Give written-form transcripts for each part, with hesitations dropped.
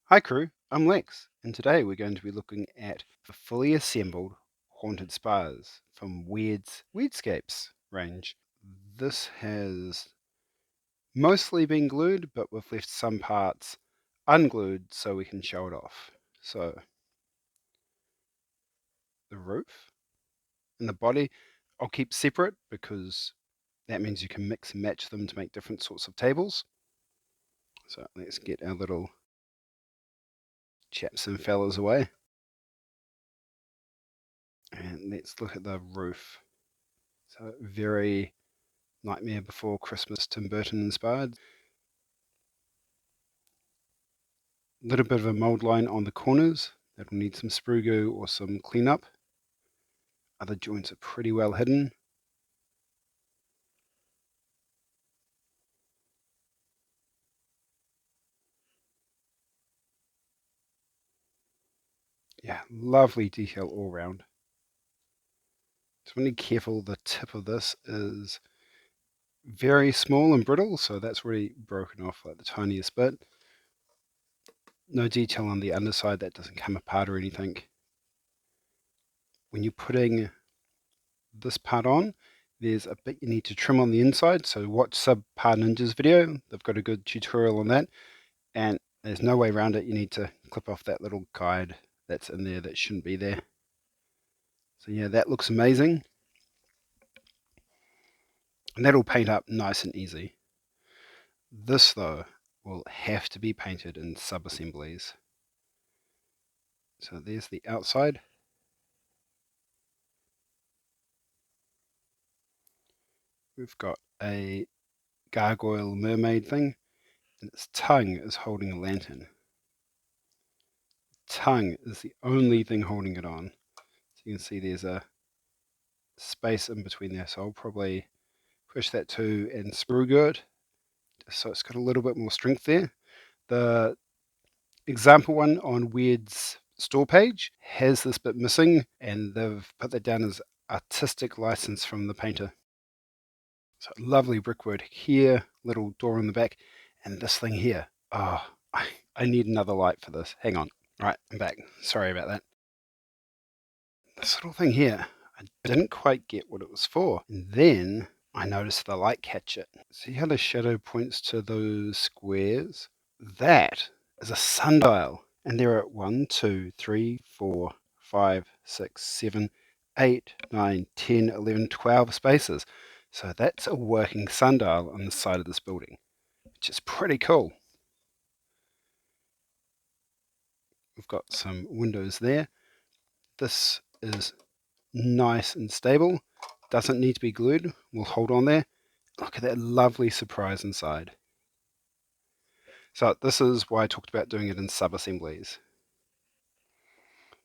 Hi crew, I'm Lex, and today we're going to be looking at the fully assembled Haunted Spires from Wyrd's WYRDSCAPES range. This has mostly been glued, but we've left some parts unglued so we can show it off. So, the roof and the body I'll keep separate because that means you can mix and match them to make different sorts of tables. So let's get our little chaps and fellas away. And let's look at the roof. So very Nightmare Before Christmas Tim Burton inspired. A little bit of a mould line on the corners that will need some sprue glue or some cleanup. Other joints are pretty well hidden. Yeah, lovely detail all round. Just want to be careful, the tip of this is very small and brittle, so that's really broken off like the tiniest bit. No detail on the underside, that doesn't come apart or anything. When you're putting this part on, there's a bit you need to trim on the inside, so watch Subpar Ninja's video, they've got a good tutorial on that, and there's no way around it, you need to clip off that little guide that's in there that shouldn't be there. So yeah, that looks amazing, and that'll paint up nice and easy. This though will have to be painted in sub-assemblies. So there's the outside. We've got a gargoyle mermaid thing, and its tongue is holding a lantern. Tongue is the only thing holding it on. So you can see there's a space in between there, so I'll probably push that to and sprue glue it, so it's got a little bit more strength there. The example one on Wyrd's store page has this bit missing, and they've put that down as artistic license from the painter. So lovely brickwork here, little door on the back, and this thing here. Oh, I need another light for this. Hang on. Right, I'm back. Sorry about that. This little thing here, I didn't quite get what it was for. And then I noticed the light catch it. See how the shadow points to those squares? That is a sundial. And there are 1, 2, 3, 4, 5, 6, 7, 8, 9, 10, 11, 12 spaces. So that's a working sundial on the side of this building, which is pretty cool. We've got some windows there. This is nice and stable. Doesn't need to be glued. We'll hold on there. Look at that lovely surprise inside. So this is why I talked about doing it in sub-assemblies.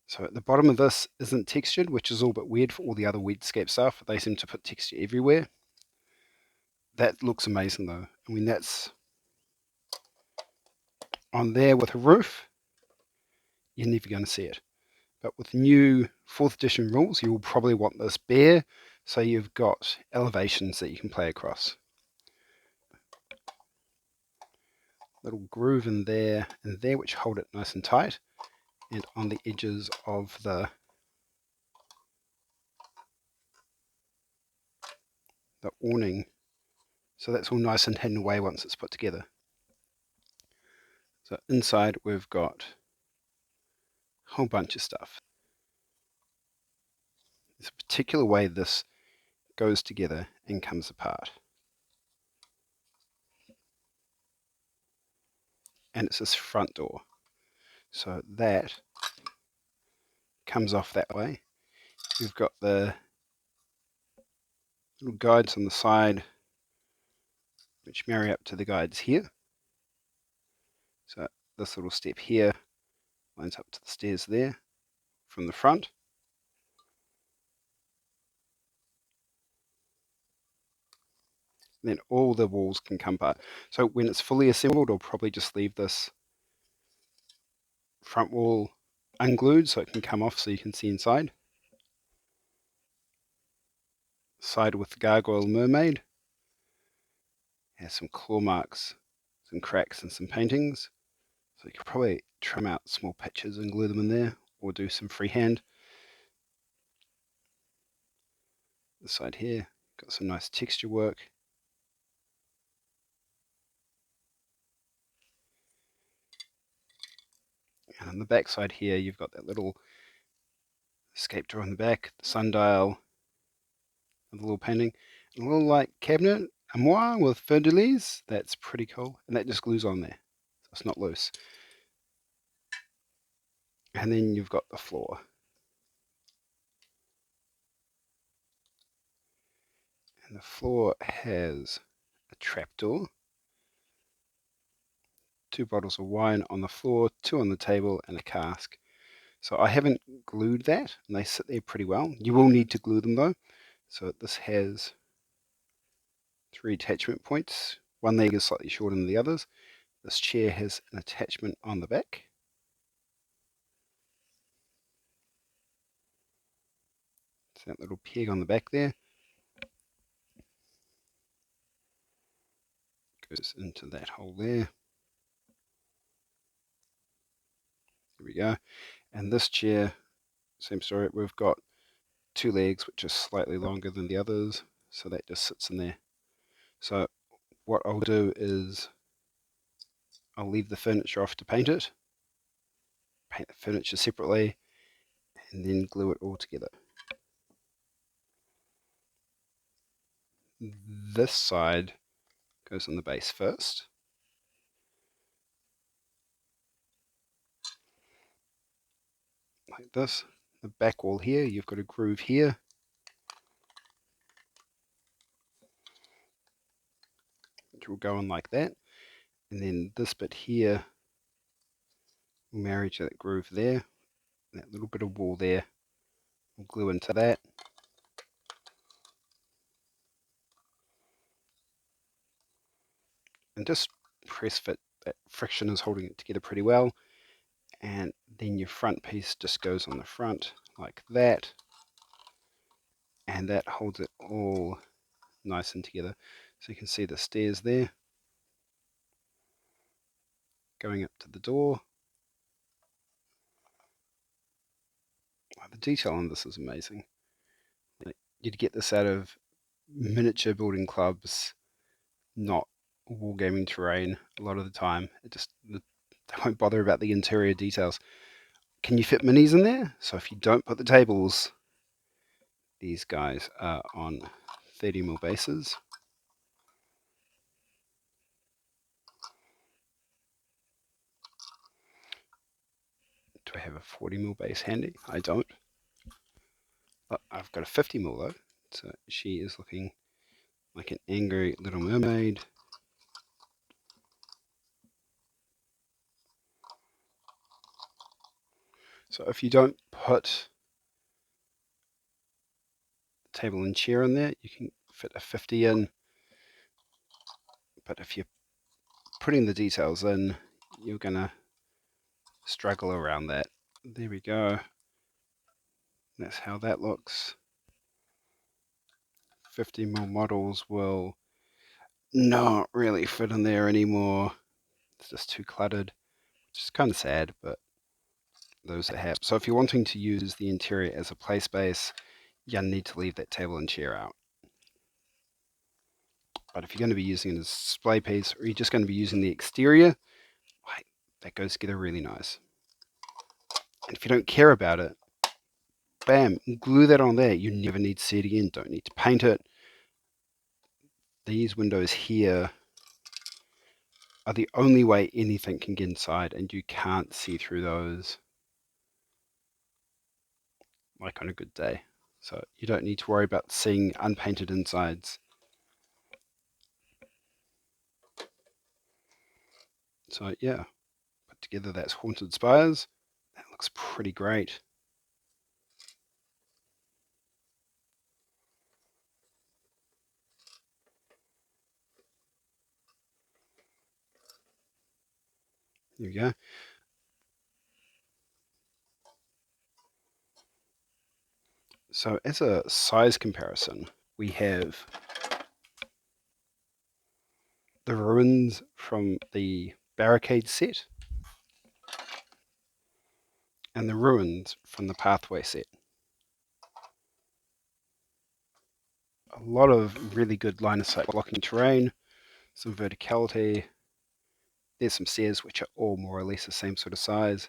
So at the bottom of this isn't textured, which is all a bit weird for all the other WYRDSCAPE stuff. They seem to put texture everywhere. That looks amazing though. I mean, that's on there with a roof, you're never going to see it. But with new 4th edition rules, you will probably want this bare, so you've got elevations that you can play across. Little groove in there and there, which hold it nice and tight, and on the edges of the awning, so that's all nice and hidden away once it's put together. So inside we've got a whole bunch of stuff. There's a particular way this goes together and comes apart, and it's this front door, so that comes off that way. You've got the little guides on the side which marry up to the guides here. So this little step here lines up to the stairs there from the front. Then all the walls can come apart. So when it's fully assembled, I'll probably just leave this front wall unglued so it can come off so you can see inside. Side with the gargoyle mermaid has some claw marks, some cracks and some paintings. So you could probably trim out small patches and glue them in there, or do some freehand. This side here, got some nice texture work. And on the back side here, you've got that little escape door on the back, the sundial, and the little painting, and a little like cabinet armoire with fleur-de-lis. That's pretty cool, and that just glues on there, so it's not loose. And then you've got the floor. And the floor has a trapdoor, 2 bottles of wine on the floor, 2 on the table, and a cask. So I haven't glued that, and they sit there pretty well. You will need to glue them though. So this has 3 attachment points. One leg is slightly shorter than the others. This chair has an attachment on the back. So that little peg on the back there goes into that hole there. There we go. And this chair, same story, we've got 2 legs which are slightly longer than the others, so that just sits in there. So what I'll do is I'll leave the furniture off to paint it, paint the furniture separately, and then glue it all together. This side goes on the base first. Like this. The back wall here, you've got a groove here. Which will go on like that. And then this bit here will marry to that groove there. That little bit of wall there will glue into that. And just press fit. That friction is holding it together pretty well. And then your front piece just goes on the front like that. And that holds it all nice and together. So you can see the stairs there going up to the door. Wow, the detail on this is amazing. You'd get this out of miniature building clubs, not wargaming terrain a lot of the time. They won't bother about the interior details. Can you fit minis in there? So if you don't put the tables, these guys are on 30mm bases. Do I have a 40mm base handy? I don't. But I've got a 50mm though, so she is looking like an angry little mermaid. So if you don't put the table and chair in there, you can fit a 50 in. But if you're putting the details in, you're going to struggle around that. There we go. That's how that looks. 50mm models will not really fit in there anymore. It's just too cluttered, which is kind of sad, but those that have. So if you're wanting to use the interior as a play space, you need to leave that table and chair out. But if you're going to be using it as a display piece, or you're just going to be using the exterior, that goes together really nice. And if you don't care about it, bam, glue that on there. You never need to see it again. Don't need to paint it. These windows here are the only way anything can get inside, and you can't see through those like on a good day. So you don't need to worry about seeing unpainted insides. So yeah, put together that's Haunted Spires. That looks pretty great. There we go. So as a size comparison, we have the ruins from the barricade set, and the ruins from the pathway set. A lot of really good line of sight blocking terrain, some verticality. There's some stairs which are all more or less the same sort of size.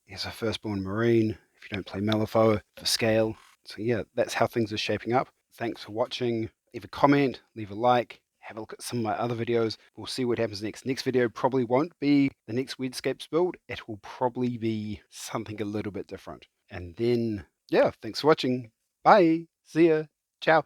Here's a Firstborn Marine, if you don't play Malifaux, for scale. So yeah, that's how things are shaping up. Thanks for watching. Leave a comment, leave a like, have a look at some of my other videos. We'll see what happens next. Next video probably won't be the next WYRDSCAPES build. It will probably be something a little bit different. And then, yeah, thanks for watching. Bye. See ya. Ciao.